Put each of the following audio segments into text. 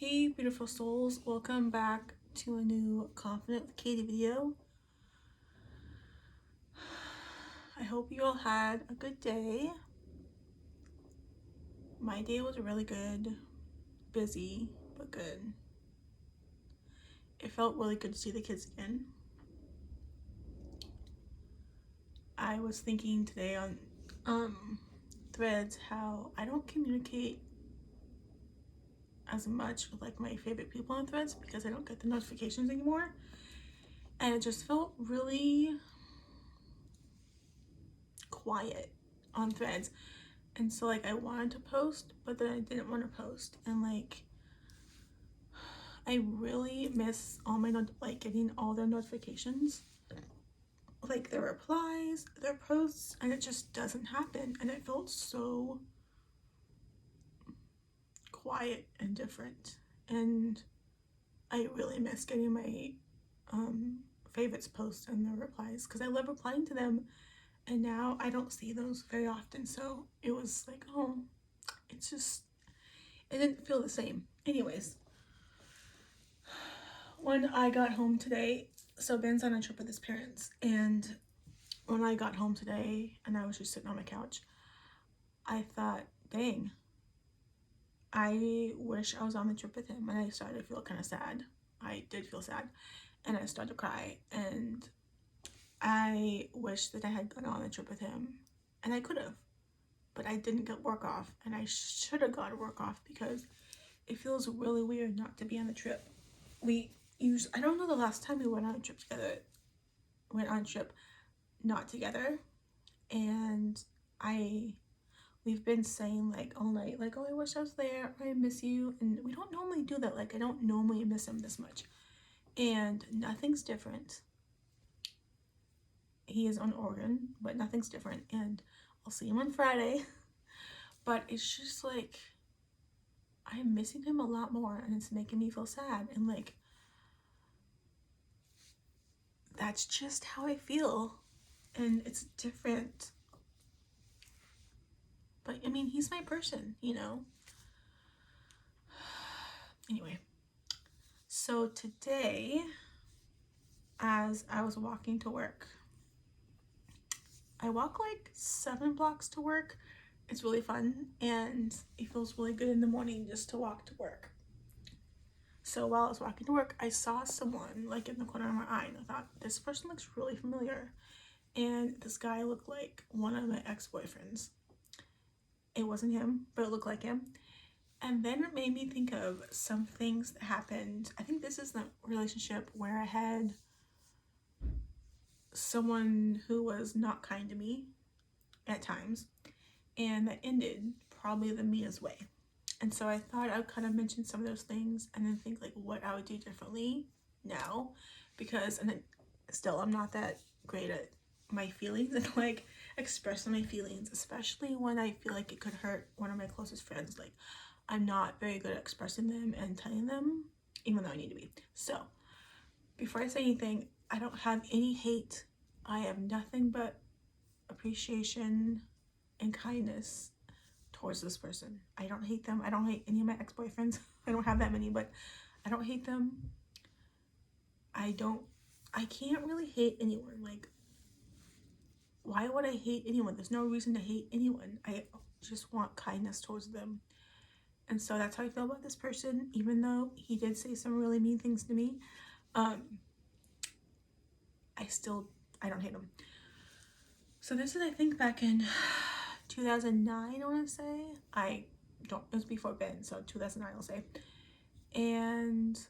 Hey beautiful souls, welcome back to a new Confident with Katie video. I hope you all had a good day. My day was really good, busy, but good. It felt really good to see the kids again. I was thinking today on Threads how I don't communicate as much with like my favorite people on Threads because I don't get the notifications anymore. And it just felt really quiet on Threads. And so like I wanted to post, but then I didn't want to post. And like I really miss all my getting all their notifications, like their replies, their posts, and it just doesn't happen. And it felt so quiet and different. And I really miss getting my favorites posts and their replies because I love replying to them. And now I don't see those very often. So it was like, oh, it's just, it didn't feel the same. Anyways, when I got home today, so Ben's on a trip with his parents, and when I got home today and I was just sitting on my couch, I thought, dang, I wish I was on the trip with him. And I started to feel kind of sad. I did feel sad, and I started to cry, and I wish that I had gone on the trip with him, and I could have, but I didn't get work off, and I should have got work off because it feels really weird not to be on the trip. I don't know the last time we went on a trip together. Went on a trip not together, and we've been saying like all night, like, oh, I wish I was there, or I miss you, and we don't normally do that. Like, I don't normally miss him this much, and nothing's different. He is on Oregon, but nothing's different, and I'll see him on Friday. But it's just like I'm missing him a lot more, and it's making me feel sad. And like, that's just how I feel, and it's different. But I mean, he's my person, you know? Anyway, so today, as I was walking to work, I walk like 7 blocks to work. It's really fun, and it feels really good in the morning just to walk to work. So while I was walking to work, I saw someone like in the corner of my eye, and I thought, this person looks really familiar. And this guy looked like one of my ex-boyfriends. It wasn't him, but it looked like him. And then it made me think of some things that happened. I think this is the relationship where I had someone who was not kind to me at times, and that ended probably the meanest way. And so I thought I would kind of mention some of those things and then think like what I would do differently now, because and then still I'm not that great at my feelings and like expressing my feelings, especially when I feel like it could hurt one of my closest friends. Like, I'm not very good at expressing them and telling them, even though I need to be. So before I say anything, I don't have any hate. I have nothing but appreciation and kindness towards this person. I don't hate them. I don't hate any of my ex-boyfriends. I don't have that many, but I don't hate them. I can't really hate anyone. Like, why would I hate anyone? There's no reason to hate anyone. I just want kindness towards them. And so that's how I feel about this person, even though he did say some really mean things to me. I don't hate him. So this is, I think, back in 2009, I want to say. It was before Ben, so 2009 I'll say. And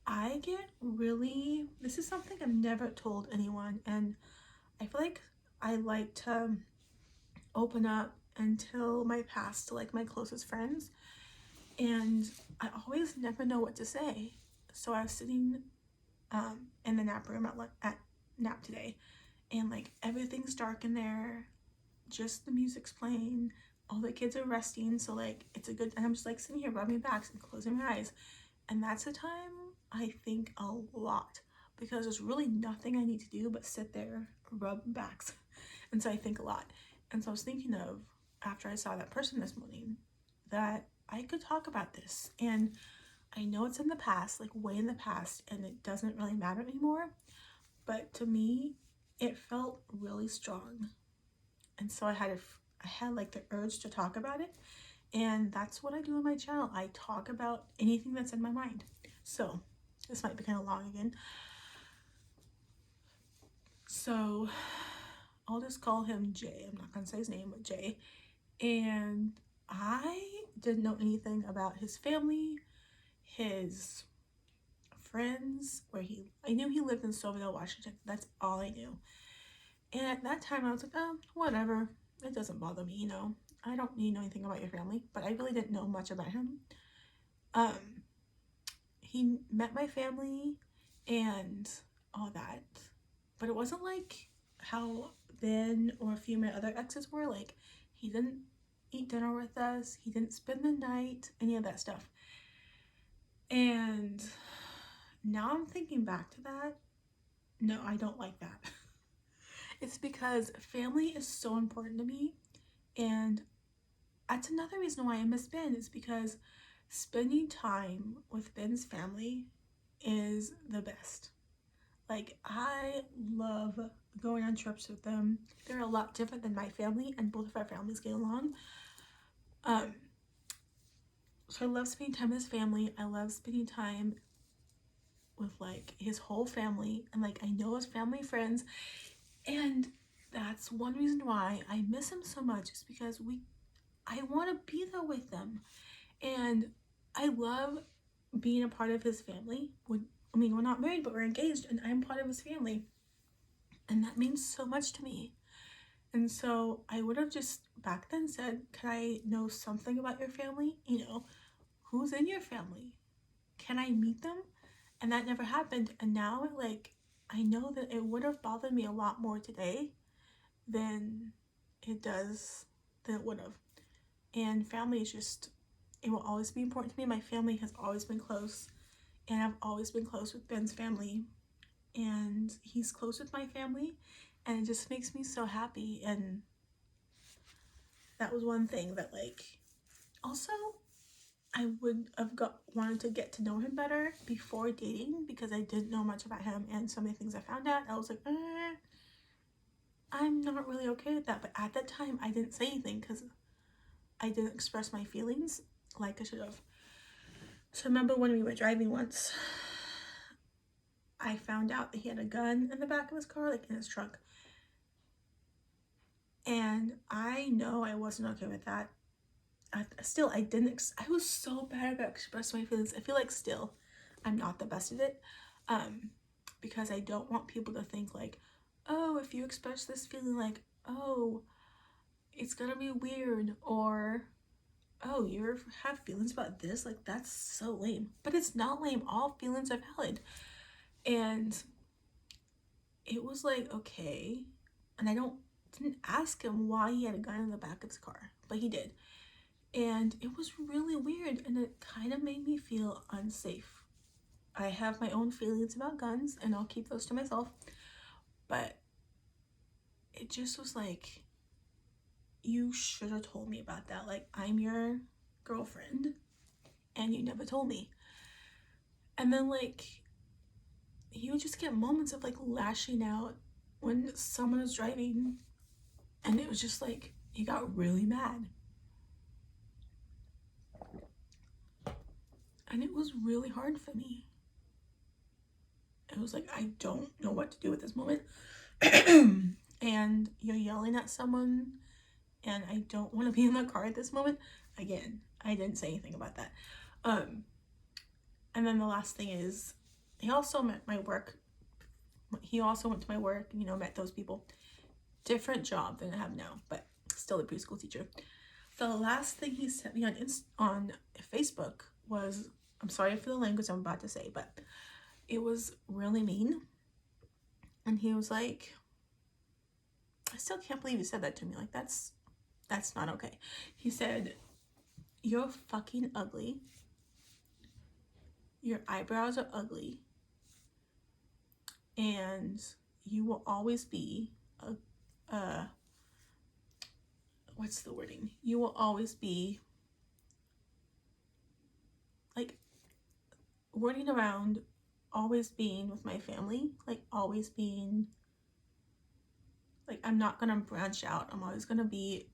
I get really, this is something I've never told anyone, and I feel like I like to open up and tell my past to like my closest friends, and I always never know what to say. So I was sitting in the nap room at nap today, and like everything's dark in there, just the music's playing, all the kids are resting, so like it's a good, and I'm just like sitting here rubbing my backs and closing my eyes, and that's the time I think a lot, because there's really nothing I need to do but sit there, rub backs. And so I think a lot. And so I was thinking of, after I saw that person this morning, that I I could talk about this. And I know it's in the past, like way in the past, and it doesn't really matter anymore. But to me, it felt really strong. And so I had like the urge to talk about it. And that's what I do on my channel. I talk about anything that's in my mind. So this might be kind of long again. So I'll just call him Jay. I'm not going to say his name, but Jay. And I didn't know anything about his family, his friends, I knew he lived in Silverdale, Washington. That's all I knew. And at that time I was like, oh, whatever. It doesn't bother me, you know. I don't need to know anything about your family, but I really didn't know much about him. He met my family and all that, but it wasn't like how Ben or a few of my other exes were. Like, he didn't eat dinner with us, he didn't spend the night, any of that stuff. And now I'm thinking back to that. No, I don't like that. It's because family is so important to me, and that's another reason why I miss Ben, is because spending time with Ben's family is the best. Like, I love going on trips with them. They're a lot different than my family, and both of our families get along. So I love spending time with his family. I love spending time with like his whole family, and like I know his family friends, and that's one reason why I miss him so much, is because I want to be there with them, and I love being a part of his family. I mean, we're not married, but we're engaged, and I'm part of his family, and that means so much to me. And so I would have just back then said, can I know something about your family? You know, who's in your family? Can I meet them? And that never happened. And now, like, I know that it would have bothered me a lot more today than it would have. And family is just, it will always be important to me. My family has always been close, and I've always been close with Ben's family, and he's close with my family, and it just makes me so happy. And that was one thing that, like, also I would have wanted to get to know him better before dating, because I didn't know much about him, and so many things I found out, I was like, I'm not really okay with that. But at that time I didn't say anything because I didn't express my feelings like I should have. So I remember when we were driving once, I found out that he had a gun in the back of his car, like in his trunk. And I know I wasn't okay with that. I was so bad about expressing my feelings. I feel like still I'm not the best at it, because I don't want people to think like, oh, if you express this feeling, like, oh, it's gonna be weird, or oh, you have feelings about this, like, that's so lame. But it's not lame. All feelings are valid. And it was like, okay. And I didn't ask him why he had a gun in the back of his car, but he did. And it was really weird, and it kind of made me feel unsafe. I have my own feelings about guns, and I'll keep those to myself, but it just was like, you should have told me about that. Like, I'm your girlfriend, and you never told me. And then, like, he would just get moments of, like, lashing out when someone was driving, and it was just like, he got really mad. And it was really hard for me. It was like, I don't know what to do at this moment. And you're yelling at someone, and I don't want to be in the car at this moment. Again, I didn't say anything about that. And then the last thing is, he also met my work. He also went to my work, you know, met those people. Different job than I have now, but still a preschool teacher. The last thing he sent me on Facebook was, I'm sorry for the language I'm about to say, but it was really mean. And he was like, I still can't believe you said that to me. Like, that's not okay. He said, you're fucking ugly. Your eyebrows are ugly. And you will always be what's the wording? You will always be like wording around always being with my family, like always being like, I'm not gonna branch out. I'm always gonna be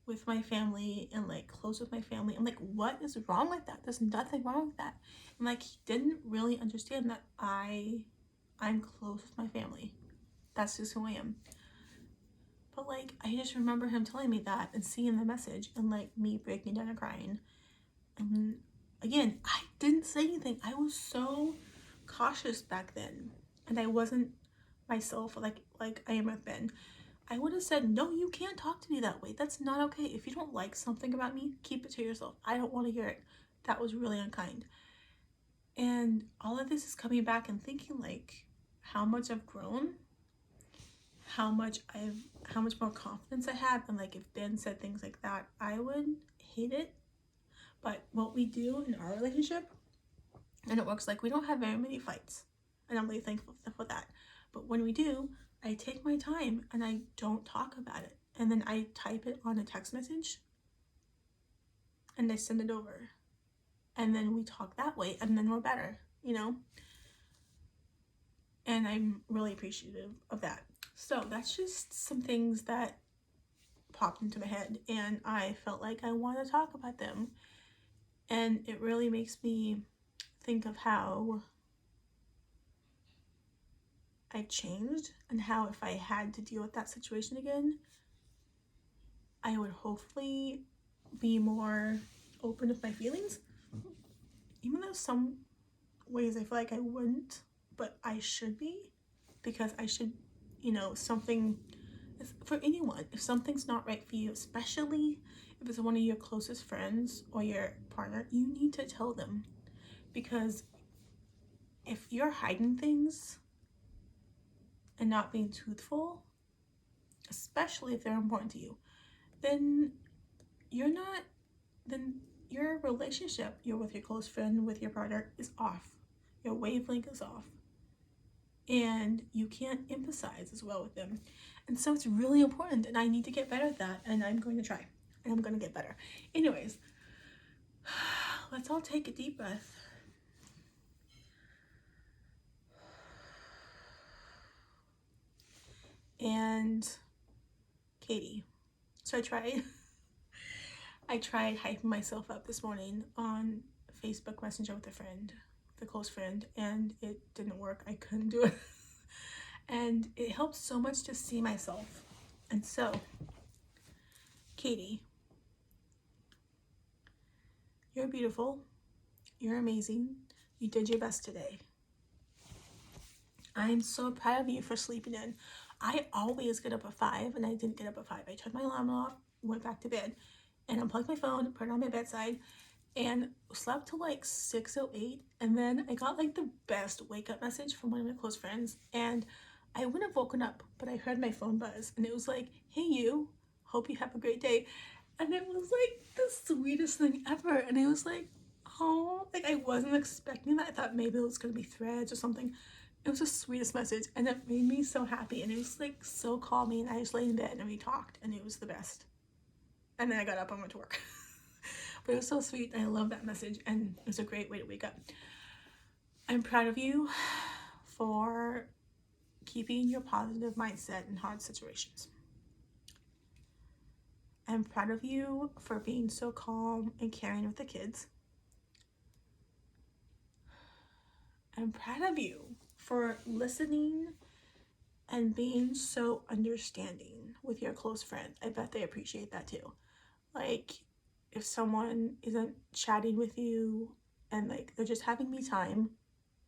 with my family and like close with my family. I'm like, what is wrong with that? There's nothing wrong with that. And like, he didn't really understand that I'm close with my family. That's just who I am. But like, I just remember him telling me that and seeing the message and like me breaking down and crying. And again, I didn't say anything. I was so cautious back then, and I wasn't myself like I am with Ben. I would have said, no, you can't talk to me that way. That's not okay. If you don't like something about me, keep it to yourself. I don't want to hear it. That was really unkind. And all of this is coming back and thinking like how much I've grown, how much more confidence I have, and like if Ben said things like that, I would hate it. But what we do in our relationship, and it works, like we don't have very many fights, and I'm really thankful for that. But when we do, I take my time and I don't talk about it, and then I type it on a text message and I send it over, and then we talk that way, and then we're better, you know. And I'm really appreciative of that. So that's just some things that popped into my head, and I felt like I want to talk about them. And it really makes me think of how I changed, and how if I had to deal with that situation again, I would hopefully be more open with my feelings. Even though some ways I feel like I wouldn't, but I should be, because I should, you know, something for anyone. If something's not right for you, especially if it's one of your closest friends or your partner, you need to tell them. Because if you're hiding things and not being truthful, especially if they're important to you, then your relationship, you're with your close friend, with your partner, is off. Your wavelength is off. And you can't empathize as well with them. And so it's really important, and I need to get better at that, and I'm going to try, and I'm going to get better. Anyways, let's all take a deep breath. And Katie. So I tried hyping myself up this morning on Facebook Messenger with a friend, with a close friend, and it didn't work. I couldn't do it. And it helps so much to see myself. And so, Katie, you're beautiful. You're amazing. You did your best today. I'm so proud of you for sleeping in. I always get up at 5, and I didn't get up at 5. I turned my alarm off, went back to bed, and unplugged my phone, put it on my bedside, and slept till like 6:08. And then I got like the best wake up message from one of my close friends, and I wouldn't have woken up, but I heard my phone buzz, and it was like, hey you, hope you have a great day. And it was like the sweetest thing ever. And it was like, oh, like I wasn't expecting that. I thought maybe it was gonna be Threads or something. It was the sweetest message, and it made me so happy, and it was like so calming. I just lay in bed and we talked, and it was the best. And then I got up and went to work. But it was so sweet, and I love that message, and it was a great way to wake up. I'm proud of you for keeping your positive mindset in hard situations. I'm proud of you for being so calm and caring with the kids. I'm proud of you for listening and being so understanding with your close friends. I bet they appreciate that too. Like, if someone isn't chatting with you and like they're just having me time,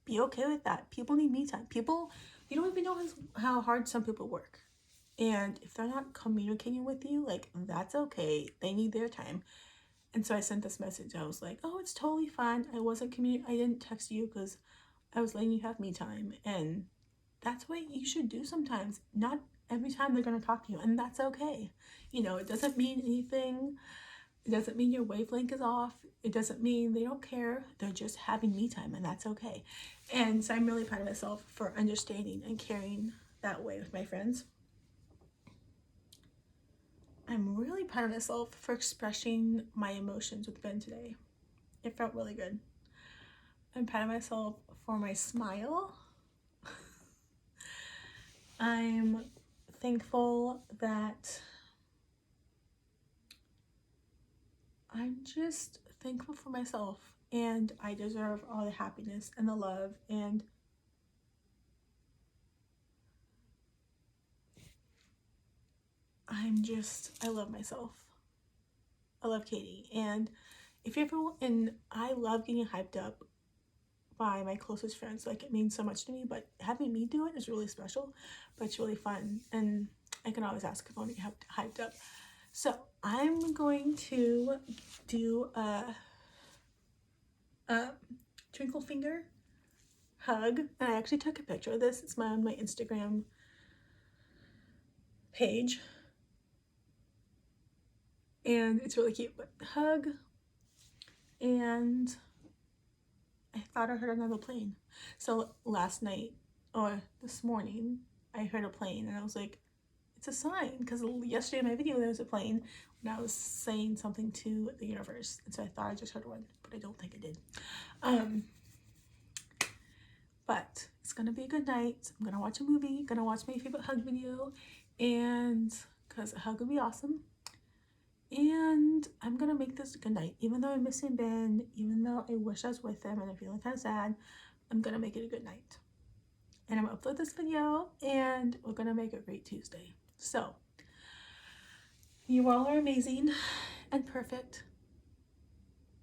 be okay with that. People need me time. People, you don't even know how hard some people work. And if they're not communicating with you, like, that's okay. They need their time. And so I sent this message. I was like, oh, it's totally fine. I didn't text you because I was letting you have me time. And that's what you should do sometimes. Not every time they're going to talk to you. And that's okay. You know, it doesn't mean anything. It doesn't mean your wavelength is off. It doesn't mean they don't care. They're just having me time, and that's okay. And so I'm really proud of myself for understanding and caring that way with my friends. I'm really proud of myself for expressing my emotions with Ben today. It felt really good. I'm proud of myself for my smile. I'm thankful that I'm just thankful for myself, and I deserve all the happiness and the love, and I love myself. I love Katie. And if you ever, and I love getting hyped up by my closest friends. Like, it means so much to me, but having me do it is really special, but it's really fun. And I can always ask if I want to get hyped up. So I'm going to do a twinkle finger hug. And I actually took a picture of this. It's on my Instagram page. And it's really cute, but hug. And I thought I heard another plane. So last night, or this morning, I heard a plane, and I was like, it's a sign, because yesterday in my video there was a plane when I was saying something to the universe, and so I thought I just heard one, but I don't think I did. But it's gonna be a good night. I'm gonna watch a movie, gonna watch my favorite hug video, and because a hug would be awesome. And I'm gonna make this a good night. Even though I'm missing Ben, even though I wish I was with him and I'm feeling kind of sad, I'm gonna make it a good night. And I'm gonna upload this video, and we're gonna make a great Tuesday. So, you all are amazing and perfect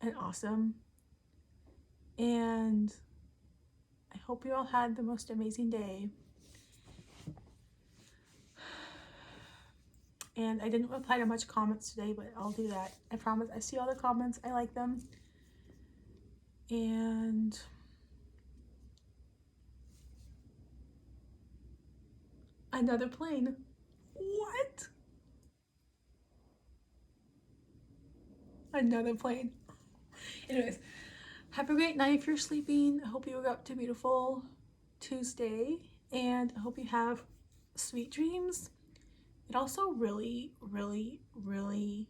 and awesome. And I hope you all had the most amazing day. And I didn't reply to much comments today, but I'll do that. I promise. I see all the comments. I like them. And another plane. What? Another plane. Anyways, have a great night if you're sleeping. I hope you woke up to a beautiful Tuesday. And I hope you have sweet dreams. It also really, really, really,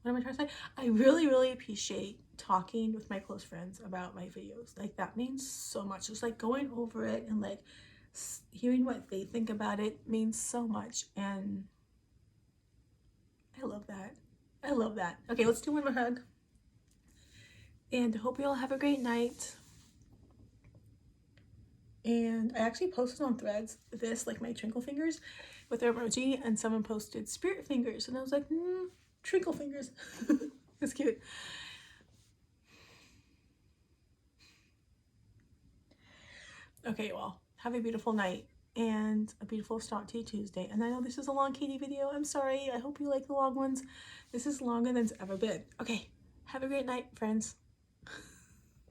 what am I trying to say? I really, really appreciate talking with my close friends about my videos. Like, that means so much. Just like going over it and like hearing what they think about it means so much. And I love that. I love that. Okay, let's do one more hug. And I hope you all have a great night. And I actually posted on Threads this, like my twinkle fingers with their emoji, and someone posted spirit fingers, and I was like, twinkle fingers. It's cute. Okay, well, have a beautiful night and a beautiful start to your Tuesday. And I know this is a long Katie video. I'm sorry. I hope you like the long ones. This is longer than it's ever been. Okay, have a great night, friends.